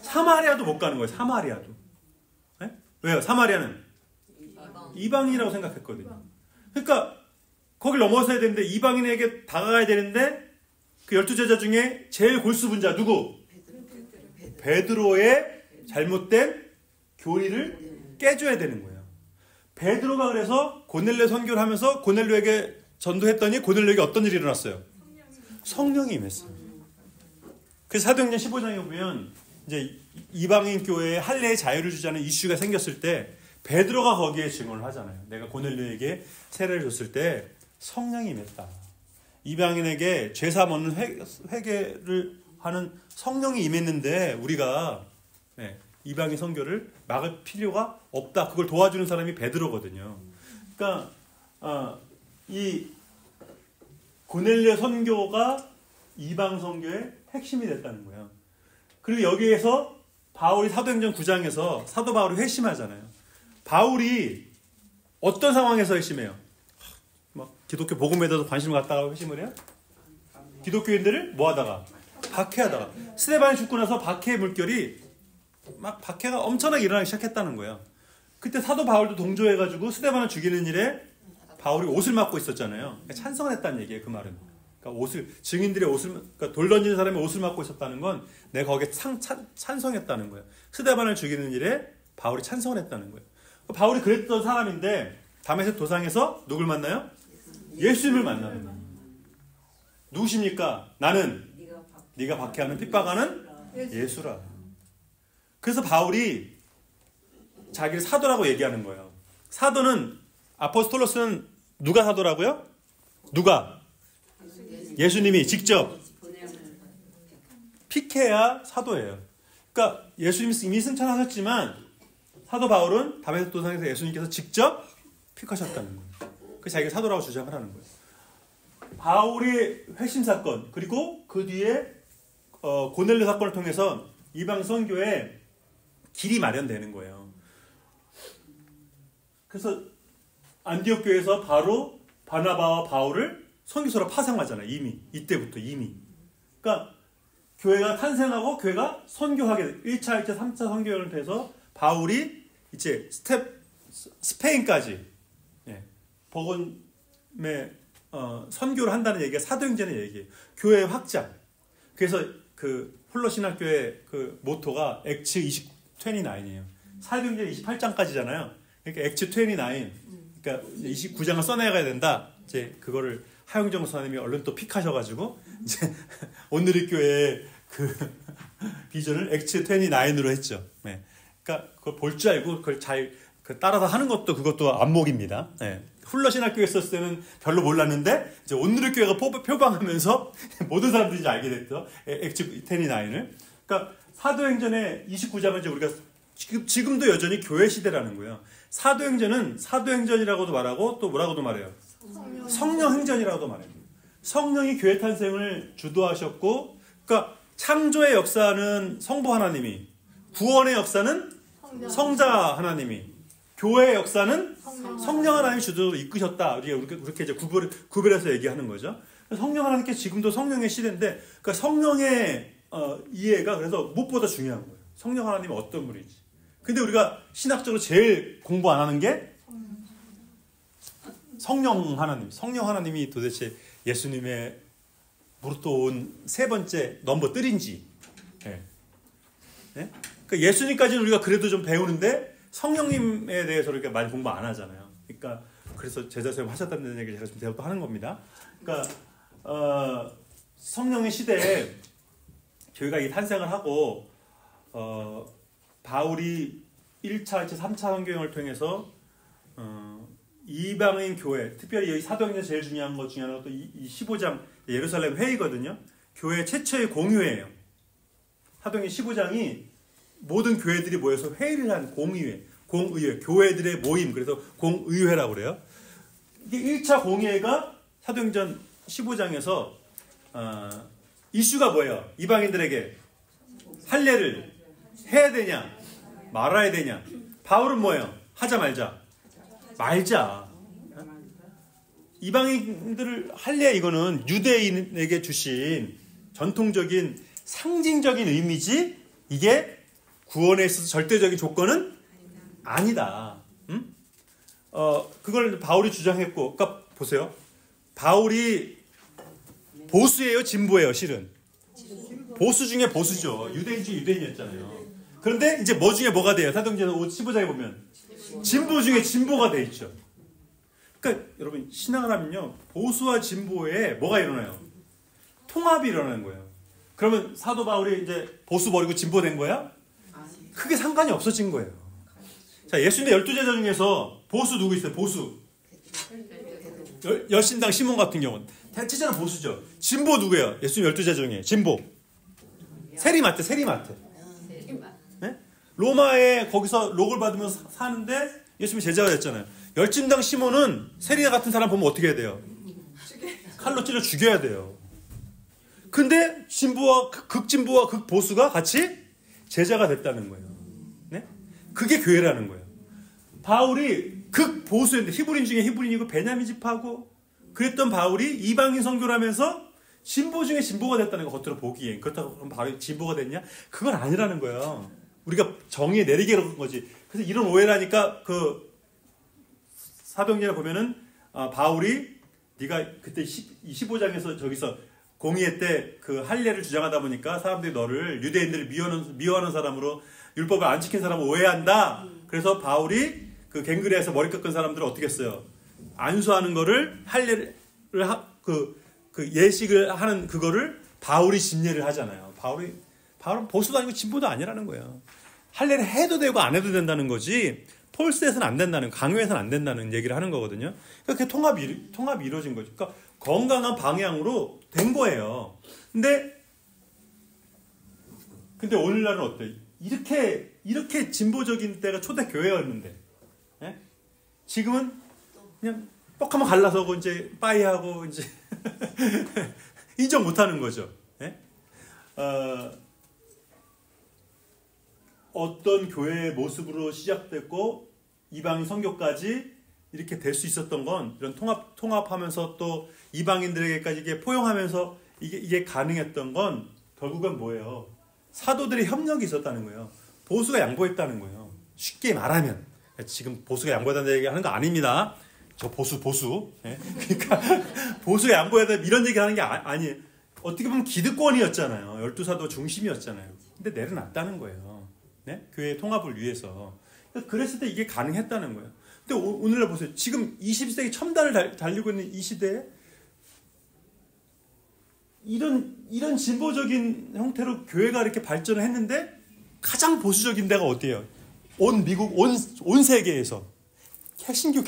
사마리아도 못 가는 거예요. 사마리아도. 네? 왜요? 사마리아는 이방인이라고 생각했거든요. 그러니까 거길 넘어서야 되는데 이방인에게 다가가야 되는데 그 12제자 중에 제일 골수분자 누구? 베드로의 잘못된 교리를 깨줘야 되는 거예요. 베드로가 그래서 고넬료 선교를 하면서 고넬료에게 전도했더니 고넬료에게 어떤 일이 일어났어요? 성령이 임했어요. 그래서 사도행전 15장에 보면 이제 이방인 교회에 할례의 자유를 주자는 이슈가 생겼을 때 베드로가 거기에 증언을 하잖아요. 내가 고넬료에게 세례를 줬을 때 성령이 임했다. 이방인에게 죄사함 얻는 회개를 하는 성령이 임했는데 우리가 이방인 선교를 막을 필요가 없다. 그걸 도와주는 사람이 베드로거든요. 그러니까 이 고넬료 선교가 이방 선교의 핵심이 됐다는 거예요. 그리고 여기에서 바울이 사도행전 9장에서 사도 바울이 회심하잖아요. 바울이 어떤 상황에서 회심해요? 막 기독교 복음에 대해서 관심을 갖다가 회심을 해요? 기독교인들을 뭐 하다가? 박해하다가. 스데반이 죽고 나서 박해의 물결이 막 박해가 엄청나게 일어나기 시작했다는 거예요. 그때 사도 바울도 동조해가지고 스데반을 죽이는 일에 바울이 옷을 맞고 있었잖아요. 그러니까 찬성을 했다는 얘기예요, 그 말은. 그러니까 증인들의 그러니까 돌 던지는 사람이 옷을 맞고 있었다는 건 내가 거기에 찬성했다는 거예요. 스데반을 죽이는 일에 바울이 찬성을 했다는 거예요. 바울이 그랬던 사람인데 다메섹 도상에서 누굴 만나요? 예수님을 만나는 거예요. 누구십니까? 나는 네가 박해하는 핍박하는 예수라. 그래서 바울이 자기를 사도라고 얘기하는 거예요. 사도는 아포스톨로스는 누가 사도라고요? 누가? 예수님이 직접 픽해야 사도예요. 그러니까 예수님이 이미 승천하셨지만 사도 바울은 다메섹 도상에서 예수님께서 직접 픽하셨다는 거예요. 그래서 자기가 사도라고 주장을 하는 거예요. 바울의 회심 사건 그리고 그 뒤에 고넬료 사건을 통해서 이방 선교에 길이 마련되는 거예요. 그래서 안디옥 교회에서 바로 바나바와 바울을 선교사로 파송하잖아요. 이때부터 이미. 그러니까 교회가 탄생하고 교회가 선교하게 1차, 2차, 3차 선교를 통해서 바울이 이제 스페인까지 복음의 선교를 한다는 얘기가 사도행전의 얘기예요. 교회 확장. 그래서 그 홀로신학교의 그 모토가 액츠 29이에요. 사도행전 28장까지잖아요. 그러니까 액츠 29. 그러니까 29장을 써내가야 된다. 이제 그거를 하영정 선생님이 얼른 또 픽하셔가지고 이제 오늘의 교회의 그 비전을 액츠 29으로 했죠. 네. 그러니까 그걸 볼 줄 알고 그걸 잘 따라서 하는 것도 그것도 안목입니다. 네. 훌러신학교에 있었을 때는 별로 몰랐는데 이제 오늘의 교회가 표방하면서 모든 사람들이 이제 알게 됐죠. 액츠 29을. 그러니까 사도행전의 29장은 이제 우리가 지금도 여전히 교회 시대라는 거예요. 사도행전은 사도행전이라고도 말하고 또 뭐라고도 말해요. 성령행전이라고도 말해요. 성령이 교회 탄생을 주도하셨고, 그러니까 창조의 역사는 성부 하나님이, 구원의 역사는 성자 하나님이, 교회의 역사는 성령 하나님이 주도로 이끄셨다. 우리가 그렇게 이제 구별해서 얘기하는 거죠. 성령 하나님께 지금도 성령의 시대인데, 그러니까 성령의 이해가 그래서 무엇보다 중요한 거예요. 성령 하나님이 어떤 분인지. 근데 우리가 신학적으로 제일 공부 안 하는 게 성령 하나님. 성령 하나님이 도대체 예수님의 무릇도 온 세 번째 넘버 3인지. 네. 네? 그러니까 예수님까지는 우리가 그래도 좀 배우는데 성령님에 대해서 이렇게 많이 공부 안 하잖아요. 그러니까 그래서 제자수업 하셨다는 얘기를 제가 지금 또 하는 겁니다. 그러니까 성령의 시대에 교회가 이 탄생을 하고 바울이 1차, 2차, 3차 선교행을 통해서 이방인 교회, 특별히 이 사도행전 제일 중요한 것 중에 하나가 또 이 15장 예루살렘 회의거든요. 교회 최초의 공의회예요. 사도행전 15장이 모든 교회들이 모여서 회의를 한 공의회, 교회들의 모임, 그래서 공의회라고 그래요. 이게 1차 공의회가 사도행전 15장에서 이슈가 뭐예요? 이방인들에게 할례를 해야 되냐, 말아야 되냐. 바울은 뭐예요? 하자 말자. 말자. 이방인들을 할례, 이거는 유대인에게 주신 전통적인 상징적인 의미지 이게 구원에 있어서 절대적인 조건은 아니다. 그걸 바울이 주장했고, 그러니까 보세요. 바울이 보수예요, 진보예요, 실은? 보수 중에 보수죠. 유대인 중에 유대인이었잖아요. 그런데 이제 뭐 중에 뭐가 돼요? 사도행전 15장에 보면 진보 중에 진보가 돼 있죠. 그러니까 여러분 신앙을 하면요, 보수와 진보에 뭐가 일어나요? 통합이 일어나는 거예요. 그러면 사도 바울이 이제 보수 버리고 진보 된 거야? 크게 상관이 없어진 거예요. 자, 예수님의 12제자 중에서 보수 누구 있어요? 보수. 열신당 시몬 같은 경우는 대체자는 보수죠. 진보 누구예요? 예수님 12제자 중에 진보. 세리마테. 네? 로마에 거기서 록을 받으면서 사는데 예수님이 제자가 됐잖아요. 열진당 시몬은 세리아 같은 사람 보면 어떻게 해야 돼요? 칼로 찔러 죽여야 돼요. 근데 진보와 극진보와 극보수가 같이 제자가 됐다는 거예요. 네? 그게 교회라는 거예요. 바울이 극보수였는데 히브리인 중에 히브리인이고 베냐민 지파고 그랬던 바울이 이방인 선교를 하면서 진보 중에 진보가 됐다는 거 겉으로 보기엔. 그렇다고 그럼 바울이 진보가 됐냐? 그건 아니라는 거예요. 우리가 정의에 내리게 그런 거지. 그래서 이런 오해를 하니까 그 사도행전에 보면은 바울이 네가 그때 15장에서 저기서 공의회 때 그 할례를 주장하다 보니까 사람들이 너를 유대인들을 미워하는 사람으로 율법을 안 지킨 사람을 오해한다. 그래서 바울이 그 갱그레에서 머리 깎은 사람들을 어떻게 했어요? 안수하는 거를 할례를 그 예식을 하는 그거를 바울이 진예를 하잖아요. 바울은 보수도 아니고 진보도 아니라는 거예요. 할례를 해도 되고 안 해도 된다는 거지. 폴스에서는 안 된다는, 강요해서는 안 된다는 얘기를 하는 거거든요. 그러니까 그 통합이 이루어진 거죠. 그러니까 건강한 방향으로 된 거예요. 근데 오늘날은 어때? 이렇게 진보적인 때가 초대 교회였는데, 예? 지금은 그냥 뻑하면 갈라서고 이제 빠이하고 이제 인정 못하는 거죠. 예? 어떤 교회의 모습으로 시작됐고 이방인 선교까지 이렇게 될 수 있었던 건 이런 통합하면서 또 이방인들에게까지 이게 포용하면서 이게 가능했던 건 결국은 뭐예요? 사도들의 협력이 있었다는 거예요. 보수가 양보했다는 거예요. 쉽게 말하면 지금 보수가 양보했다는 얘기 하는 거 아닙니다. 저 보수. 예? 그러니까 보수가 양보했다 이런 얘기 하는 게 아니에요. 어떻게 보면 기득권이었잖아요. 12사도 중심이었잖아요. 근데 내려놨다는 거예요. 네? 교회의 통합을 위해서. 그랬을 때 이게 가능했다는 거예요. 근데 오늘날 보세요. 지금 21세기 첨단을 달리고 있는 이 시대에 이런 진보적인 형태로 교회가 이렇게 발전을 했는데 가장 보수적인 데가 어디예요? 온 미국, 온 세계에서 개신교.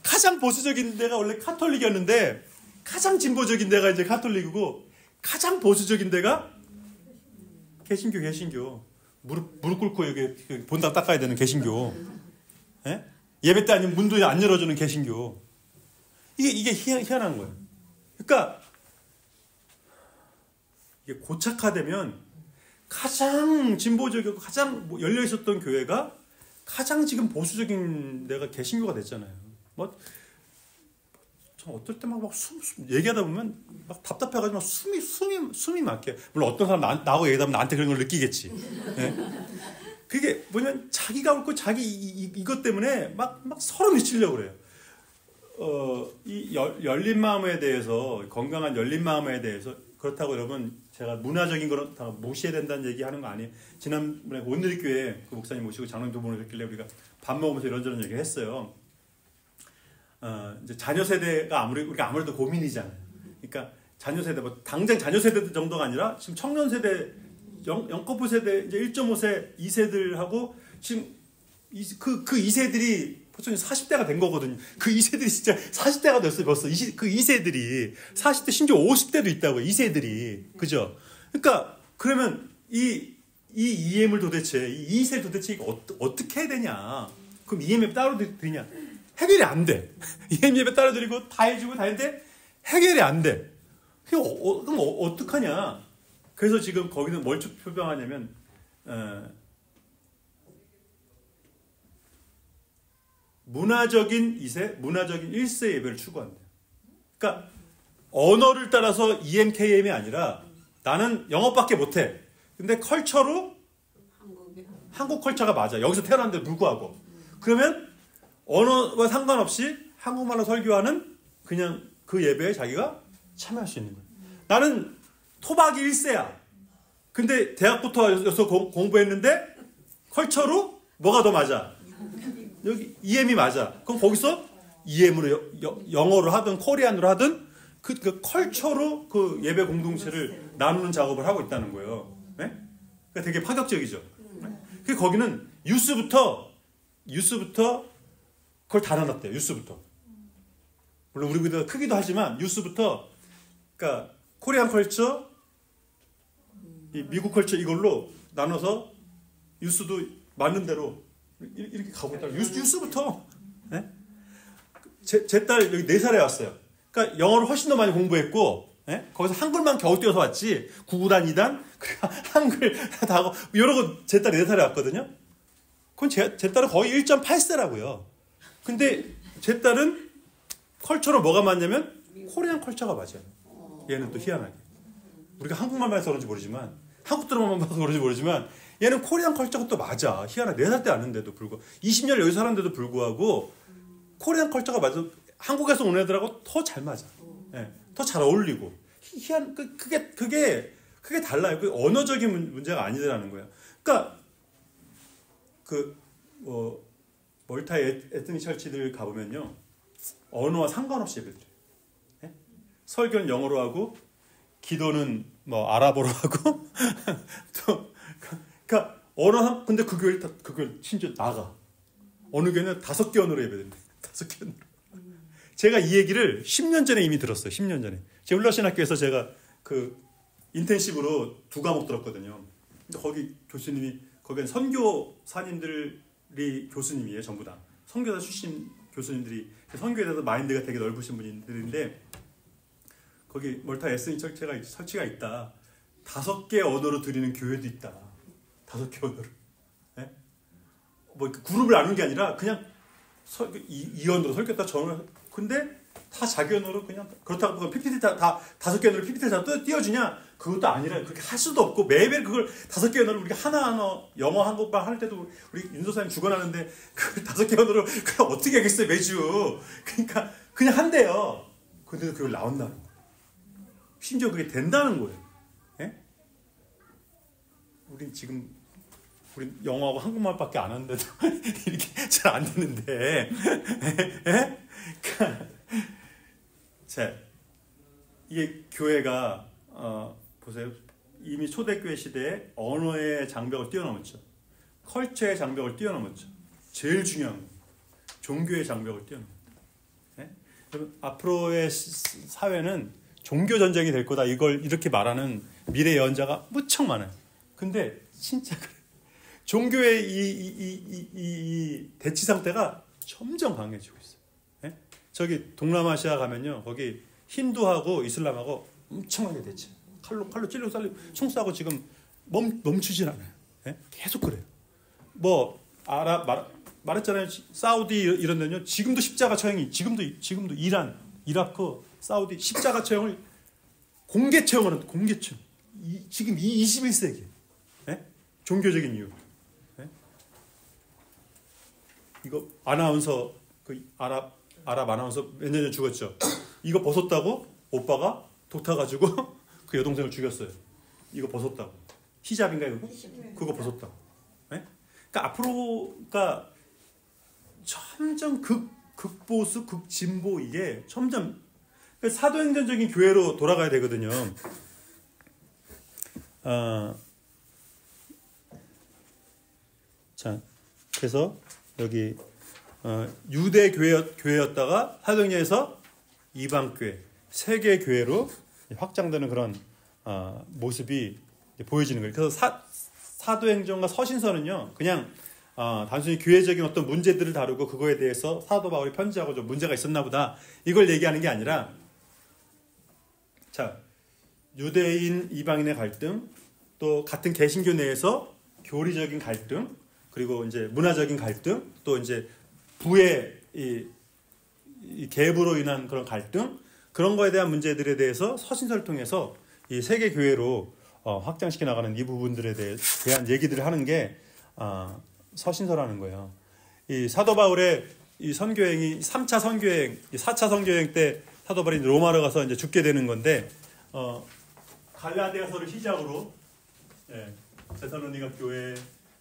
가장 보수적인 데가 원래 카톨릭이었는데 가장 진보적인 데가 이제 카톨릭이고 가장 보수적인 데가 개신교. 무릎 꿇고 여기 본당 닦아야 되는 개신교. 예? 예배 때 아니면 문도 안 열어주는 개신교. 이게 희한한 거예요. 그러니까 이게 고착화되면 가장 진보적이고 가장 열려 있었던 교회가 가장 지금 보수적인 데가 개신교가 됐잖아요. 전 어떨 때 막 얘기하다 보면 막 답답해가지고 막 숨이 막혀. 물론 어떤 사람 나하고 얘기하다 보면 나한테 그런 걸 느끼겠지. 네? 그게 뭐냐면 자기가 옳고 자기 이것 때문에 막 서로 미치려고 그래요. 이 열린 마음에 대해서, 건강한 열린 마음에 대해서, 그렇다고 여러분 제가 문화적인 거는 다 무시해야 된다는 얘기 하는 거 아니에요. 지난번에 온누리교회 그 목사님 모시고 장로님 두 분을 했길래 우리가 밥 먹으면서 이런저런 얘기를 했어요. 이제 자녀 세대가 우리가 아무래도 고민이잖아요. 그러니까 자녀 세대, 당장 자녀 세대 정도가 아니라 지금 청년 세대, 영커플 세대, 이제 1.5세, 2세들하고 지금 그 2세들이 벌써 40대가 된 거거든요. 그 2세들이 진짜 40대가 됐어요, 벌써. 그 2세들이 40대, 심지어 50대도 있다고요, 2세들이. 그죠? 그러니까, 그러면 이 EM을 도대체, 이 2세를 도대체 이거 어떻게 해야 되냐? 그럼 EM에 따로 되냐? 해결이 안 돼. EM 예배 따로 드리고 다 해주고 다 했는데 해결이 안 돼. 그럼 어떡하냐? 그래서 지금 거기는 뭘 표방하냐면, 문화적인 2세, 문화적인 1세 예배를 추구한대요. 그러니까 언어를 따라서 EMKM이 아니라 나는 영어밖에 못해. 근데 컬처로 한국 컬처가 맞아. 여기서 태어났는데 불구하고. 그러면 언어와 상관없이 한국말로 설교하는 그냥 그 예배에 자기가 참여할 수 있는 거예요. 나는 토박이 1세야. 근데 대학부터 여기서 공부했는데 컬처로 뭐가 더 맞아? 여기 EM이 맞아. 그럼 거기서 EM으로 영어로 하든 코리안으로 하든 그 컬처로 그 예배 공동체를 나누는 작업을 하고 있다는 거예요. 네? 그러니까 되게 파격적이죠. 그 거기는 유스부터 그걸 다 나눴대요. 유스부터. 물론 우리보다 크기도 하지만 유스부터 그러니까 코리안 컬처, 이 미국 컬처 이걸로 나눠서 유스도 맞는 대로 이렇게 가고 있다. 유스부터. 네? 제 딸 여기 4살에 왔어요. 그러니까 영어를 훨씬 더 많이 공부했고, 거기서 한글만 겨우 띄워서 왔지. 9구단 2단 한글 다 하고 이러고 제 딸이 4살에 왔거든요. 그건 제 딸은 거의 1.8세라고요. 근데 제 딸은 컬처로 뭐가 맞냐면 코리안 컬처가 맞아요. 얘는 또 희한하게. 우리가 한국말만 해서 그런지 모르지만 한국 드라마만 봐서 그런지 모르지만 얘는 코리안 컬처가 또 맞아. 희한하게 4살 때 왔는데도 불구하고 20년 여기 살았는데도 불구하고 코리안 컬처가 맞아. 한국에서 온 애들하고 더 잘 맞아. 더 잘 어울리고 희한 그게 달라요. 그 언어적인 문제가 아니더라는 거예요. 그러니까 멀타의 에트닉 철치들 가보면요 언어와 상관없이 예배드려요. 설교는 영어로 하고 기도는 뭐 아랍어로 하고 또 그러니까 근데 그 교회 심지어 나가 어느 교회는 5개 언어로 예배드린대. 5개 언어로. 제가 이 얘기를 10년 전에 이미 들었어요. 10년 전에. 제 훌라신학교에서 제가 그 인텐시브로 2과목 들었거든요. 근데 거기 교수님이 거기는 선교사님들이 교수님이에요. 전부 다. 선교사 출신 교수님들이 선교에 대해서 마인드가 되게 넓으신 분들인데 거기 멀타 에스니 철치가 있다. 5개 언어로 드리는 교회도 있다. 5개 언어로. 뭐 그룹을 나눈 게 아니라 그냥 이 언어로 설교했다 저 언어로. 근데 다 자기 언어로 그냥 그렇다고 PPT 다 5개 언어로 PPT를 다 띄워주냐? 그것도 아니라 그렇게 할 수도 없고 매일 그걸 5개 언어로 우리가 하나하나 영어 한국말 할 때도 우리 윤도사님 죽어나는데 그걸 5개 언어로 그걸 어떻게 하겠어요 매주. 그러니까 그냥 한대요. 근데도 그걸 나온다는 거예요. 심지어 그게 된다는 거예요. 우린 영어하고 한국말밖에 안 하는데도 이렇게 잘 안 되는데. 자, 이게 교회가 보세요. 이미 초대교회 시대에 언어의 장벽을 뛰어넘었죠. 컬처의 장벽을 뛰어넘었죠. 제일 중요한 거. 종교의 장벽을 뛰어넘었다. 여러분, 앞으로의 사회는 종교 전쟁이 될 거다. 이걸 이렇게 말하는 미래 예언자가 무척 많아요. 근데 진짜 그래. 종교의 이 대치 상태가 점점 강해지고 있어요. 저기 동남아시아 가면요, 거기 힌두하고 이슬람하고 엄청나게 대치. 칼로 찔러 살리고 총 쏴고 지금 멈추질 않아요. 계속 그래요. 뭐 말했잖아요. 사우디 이런 데는요, 지금도 십자가 처형이 지금도 이란, 이라크, 사우디 십자가 처형을 공개 처형을 하는 공개 처형. 지금 이 21세기 종교적인 이유. 이거 아나운서 그 아랍 아나운서 몇 년 전에 죽었죠. 이거 벗었다고 오빠가 독타가지고 그 여동생을 죽였어요. 이거 벗었다고. 히잡인가요 그거? 그거 벗었다고. 그러니까 앞으로가 점점 극보수 극진보 이게 점점 사도행전적인 교회로 돌아가야 되거든요. 자, 그래서 여기 유대 교회였다가 사도행전에서 이방 교회, 세계 교회로 확장되는 그런 모습이 보여지는 거예요. 그래서 사도행전과 서신서는요, 그냥 단순히 교회적인 어떤 문제들을 다루고 그거에 대해서 사도 바울이 편지하고 좀 문제가 있었나 보다 이걸 얘기하는 게 아니라, 자, 유대인 이방인의 갈등, 또 같은 개신교 내에서 교리적인 갈등, 그리고 이제 문화적인 갈등, 또 이제 부의 이 계급으로 인한 그런 갈등, 그런 거에 대한 문제들에 대해서 서신서를 통해서 이 세계 교회로 확장시켜 나가는 이 부분들에 대한 얘기들을 하는 게 서신서라는 거예요. 이 사도 바울의 이 선교행이 3차 선교행, 4차 선교행 때 사도 바울이 로마로 가서 이제 죽게 되는 건데, 갈라디아서를 시작으로 데살로니가 교회,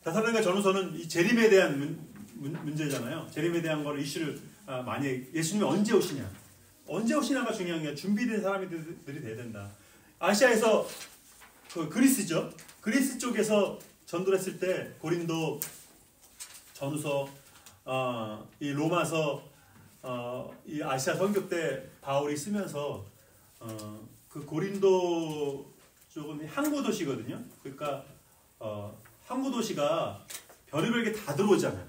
데살로니가 전후서는 이 재림에 대한 문제잖아요. 재림에 대한 거를 이슈를 많이, 예수님이 언제 오시냐가 중요한 게, 준비된 사람들이 돼야 된다. 아시아에서 그 그리스죠. 그리스 쪽에서 전도를 했을 때 고린도 전후서, 이 로마서, 이 아시아 선교 때 바울이 쓰면서 그 고린도 쪽은 항구 도시거든요. 그러니까 항구 도시가 별의별 게 다 들어오잖아요.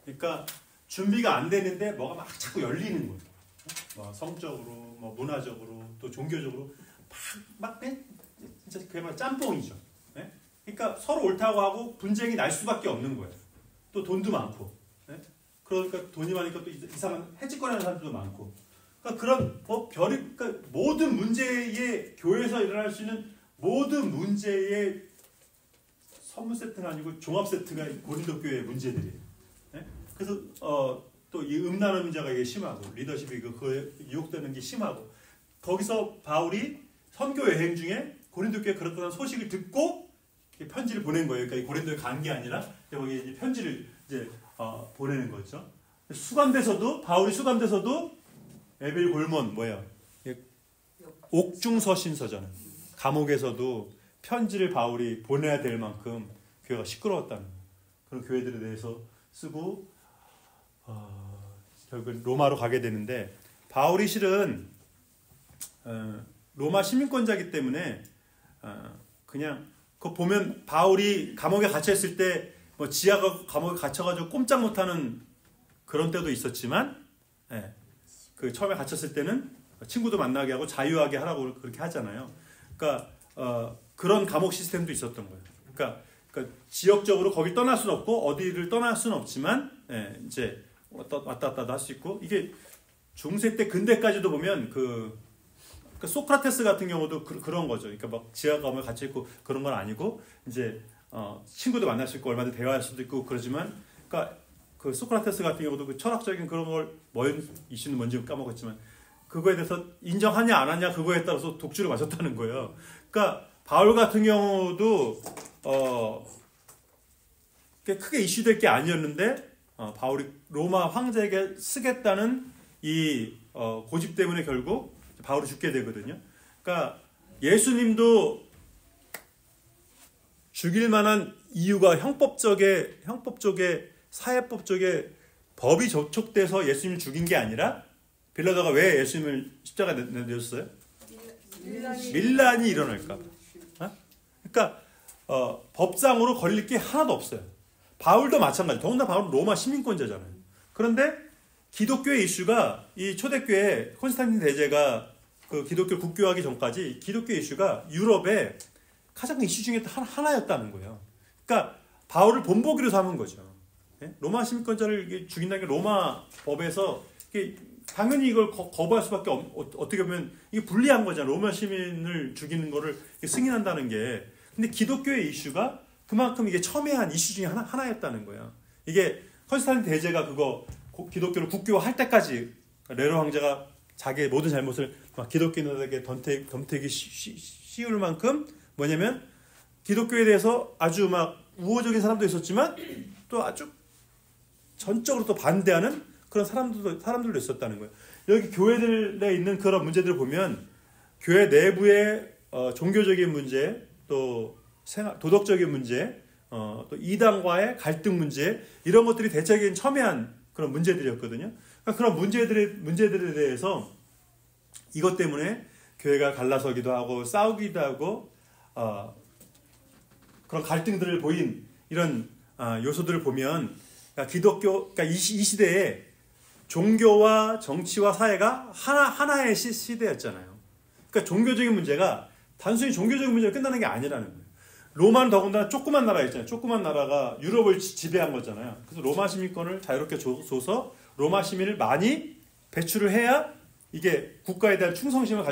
그러니까 준비가 안 되는데 뭐가 막 자꾸 열리는 거예요. 뭐 성적으로, 뭐 문화적으로, 또 종교적으로 진짜 그야말로 짬뽕이죠. 예? 그러니까 서로 옳다고 하고 분쟁이 날 수밖에 없는 거예요. 또 돈도 많고, 예? 그러니까 돈이 많으니까 또 이상한 해치거리하는 사람들도 많고, 그러니까 그런 그러니까 모든 문제에 교회에서 일어날 수 있는 모든 문제의 선물 세트가 아니고 종합 세트가 고린도 교회의 문제들이에요. 예? 그래서 또 이 음란한 문제가 이게 심하고 리더십이 그거에 유혹되는 게 심하고 거기서 바울이 선교 여행 중에 고린도 교회에 그렇다는 소식을 듣고 편지를 보낸 거예요. 그러니까 고린도에 간 게 아니라 거기에 이제 편지를 이제 보내는 거죠. 바울이 수감돼서도 에벨 골몬 뭐예요? 옥중서신서잖아요. 감옥에서도 편지를 바울이 보내야 될 만큼 교회가 시끄러웠다는 거예요. 그런 교회들에 대해서 쓰고 결국 로마로 가게 되는데 바울이 실은 로마 시민권자이기 때문에 그냥 그거 보면 바울이 감옥에 갇혀 있을 때 뭐 지하가 감옥에 갇혀가지고 꼼짝 못하는 그런 때도 있었지만 그 처음에 갇혔을 때는 친구도 만나게 하고 자유하게 하라고 그렇게 하잖아요. 그러니까 그런 감옥 시스템도 있었던 거예요. 그러니까 지역적으로 거기 떠날 수는 없고 어디를 떠날 수는 없지만 이제 왔다 갔다 할 수 있고 이게 중세 때 근대까지도 보면 그러니까 소크라테스 같은 경우도 그런 거죠. 그러니까 막 지하 감옥에 갇혀 있고 그런 건 아니고 이제 친구도 만날 수 있고 얼마든지 대화할 수도 있고 그러지만 그러니까 그 소크라테스 같은 경우도 그 철학적인 그런 걸 이슈는 뭔지 까먹었지만 그거에 대해서 인정하냐 안 하냐 그거에 따라서 독주를 마셨다는 거예요. 그러니까 바울 같은 경우도 크게 이슈될 게 아니었는데 바울이 로마 황제에게 쓰겠다는 이 고집 때문에 결국 바울이 죽게 되거든요. 그러니까 예수님도 죽일 만한 이유가 형법 쪽에 사회법 쪽에 법이 접촉돼서 예수님을 죽인 게 아니라 빌라도가 왜 예수님을 십자가에 내렸어요? 밀란이 일어날까 봐. 그러니까 법상으로 걸릴 게 하나도 없어요. 바울도 마찬가지. 더군다나 바울은 로마 시민권자잖아요. 그런데 기독교의 이슈가 이 초대교회 콘스탄틴 대제가 그 기독교를 국교하기 전까지 기독교 이슈가 유럽의 가장 큰 이슈 중에 하나였다는 거예요. 그러니까 바울을 본보기로 삼은 거죠. 로마 시민권자를 죽인다는 게 로마 법에서 당연히 이걸 거부할 수밖에 어떻게 보면 이게 불리한 거잖아요. 로마 시민을 죽이는 거를 승인한다는 게. 근데 기독교의 이슈가 그만큼 이게 첨예한 이슈 중에 하나였다는 거예요. 이게 콘스탄틴 대제가 그거 기독교를 국교화할 때까지 네로 황제가 자기의 모든 잘못을 막 기독교인들에게 덤태기 씌울 만큼 뭐냐면 기독교에 대해서 아주 막 우호적인 사람도 있었지만 또 아주 전적으로 또 반대하는 그런 사람들도 있었다는 거예요. 여기 교회들에 있는 그런 문제들을 보면 교회 내부의 종교적인 문제, 또 도덕적인 문제, 또 이단과의 갈등 문제 이런 것들이 대체적인 첨예한 그런 문제들이었거든요. 그러니까 그런 문제들에 대해서 이것 때문에 교회가 갈라서기도 하고 싸우기도 하고 그런 갈등들을 보인 이런 요소들을 보면 그러니까 이 시대에 종교와 정치와 사회가 하나의 시대였잖아요. 그러니까 종교적인 문제가 단순히 종교적인 문제로 끝나는 게 아니라는 거예요. 로마는 더군다나 조그만 나라였잖아요. 조그만 나라가 유럽을 지배한 거잖아요. 그래서 로마 시민권을 자유롭게 줘서 로마 시민을 많이 배출을 해야 이게 국가에 대한 충성심을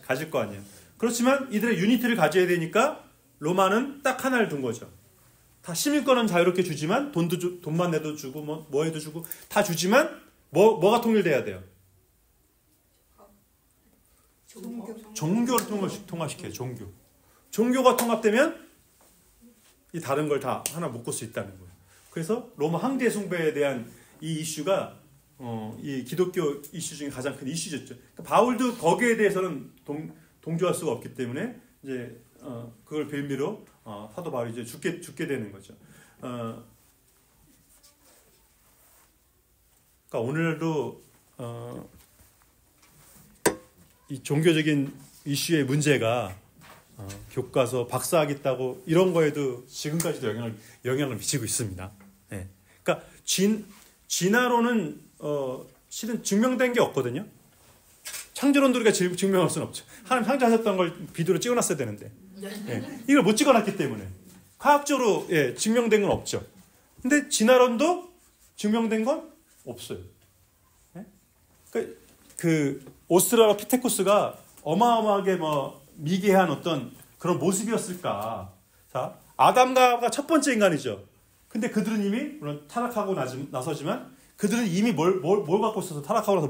가질 거 아니에요. 그렇지만 이들의 유니티를 가져야 되니까 로마는 딱 하나를 둔 거죠. 다 시민권은 자유롭게 주지만 돈만 내도 주고 뭐 해도 주고 다 주지만 뭐가 통일돼야 돼요? 종교를 통합시켜요. 종교가 통합되면 이 다른 걸 다 하나 묶을 수 있다는 거예요. 그래서 로마 황제 숭배에 대한 이 이슈가 이 기독교 이슈 중에 가장 큰 이슈였죠. 그러니까 바울도 거기에 대해서는 동조할 수가 없기 때문에 이제 그걸 빌미로 사도 바울이 이제 죽게 되는 거죠. 그러니까 오늘도 이 종교적인 이슈의 문제가 교과서 박사학위 따고 이런 거에도 지금까지도 영향을 미치고 있습니다. 네. 그러니까 진화론은 실은 증명된 게 없거든요. 창조론도 우리가 증명할 수는 없죠. 하나님 창조하셨던 걸 비디오로 찍어놨어야 되는데 이걸 못 찍어놨기 때문에 과학적으로 증명된 건 없죠. 근데 진화론도 증명된 건 없어요. 그 오스트랄로피테쿠스가 어마어마하게 미개한 어떤 그런 모습이었을까. 자, 아담과 첫 번째 인간이죠. 근데 그들은 이미 물론 타락하고 나서지만 그들은 이미 뭘 갖고 있어서 타락하고 나서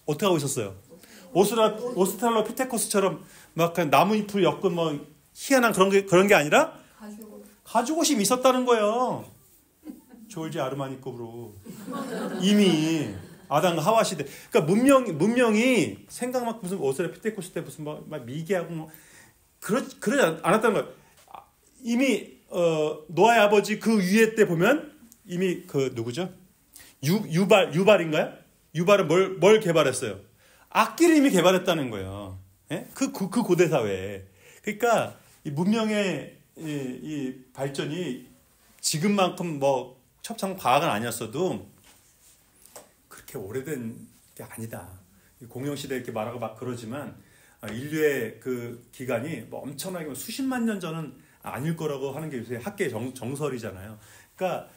어떻게 하고 있었어요? 오스트랄로피테쿠스처럼 막 그냥 나무잎을 엮은 희한한 그런 게 아니라 가죽옷이 있었다는 거예요. 졸지 아르마니급으로 이미 아담과 하와 시대. 그러니까 문명이 생각만 무슨 오스트랄로피테쿠스 때 무슨 막 미개하고 그러지 않았다는 거예요. 이미 노아의 아버지 그 위에 때 보면 이미 그 누구죠? 유발인가요? 유발은 뭘 개발했어요? 악기를 이미 개발했다는 거예요. 예? 그 고대 사회에. 그러니까 이 문명의 이 발전이 지금만큼 첩창 과학은 아니었어도 그렇게 오래된 게 아니다. 공룡시대 이렇게 말하고 막 그러지만 인류의 그 기간이 엄청나게 수십만 년 전은 아닐 거라고 하는 게 요새 학계의 정설이잖아요. 그러니까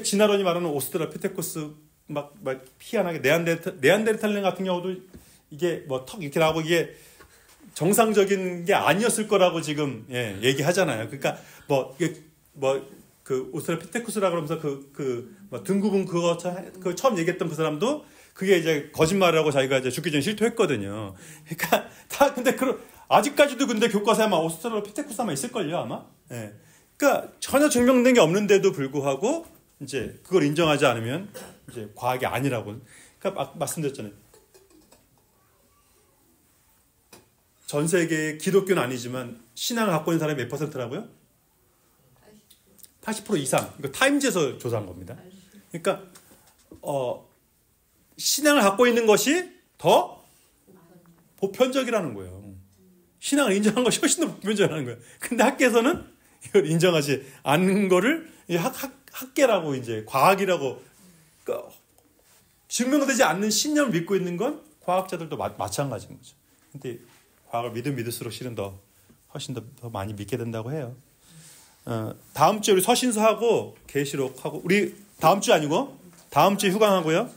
진화론이 말하는 오스트랄로피테쿠스 막 희한하게 네안데르탈린 같은 경우도 이게 턱 이렇게 나오고 이게 정상적인 게 아니었을 거라고 지금 얘기하잖아요. 그러니까 그 오스트랄로피테쿠스라 그러면서 등 굽은 그거 처음 얘기했던 그 사람도 그게 이제 거짓말이라고 자기가 이제 죽기 전에 실토했거든요. 그러니까 근데 아직까지도 근데 교과서에 아마 오스트랄로피테쿠스 아마 있을걸요 아마. 그러니까 전혀 증명된 게 없는데도 불구하고 이제 그걸 인정하지 않으면 이제 과학이 아니라고. 그러니까 말씀드렸잖아요. 전 세계의 기독교는 아니지만 신앙을 갖고 있는 사람이 몇 퍼센트라고요? 80% 이상. 이거 타임즈에서 조사한 겁니다. 그러니까 신앙을 갖고 있는 것이 더 보편적이라는 거예요. 신앙을 인정한 것이 훨씬 더 보편적이라는 거예요. 근데 학계에서는 이걸 인정하지 않는 거를 학계라고 이제 과학이라고 그러니까 증명되지 않는 신념을 믿고 있는 건 과학자들도 마찬가지인 거죠. 근데 과학을 믿을수록 실은 훨씬 더 많이 믿게 된다고 해요. 다음 주에 우리 서신서하고 계시록하고 우리 다음 주 아니고 다음 주에 휴강하고요.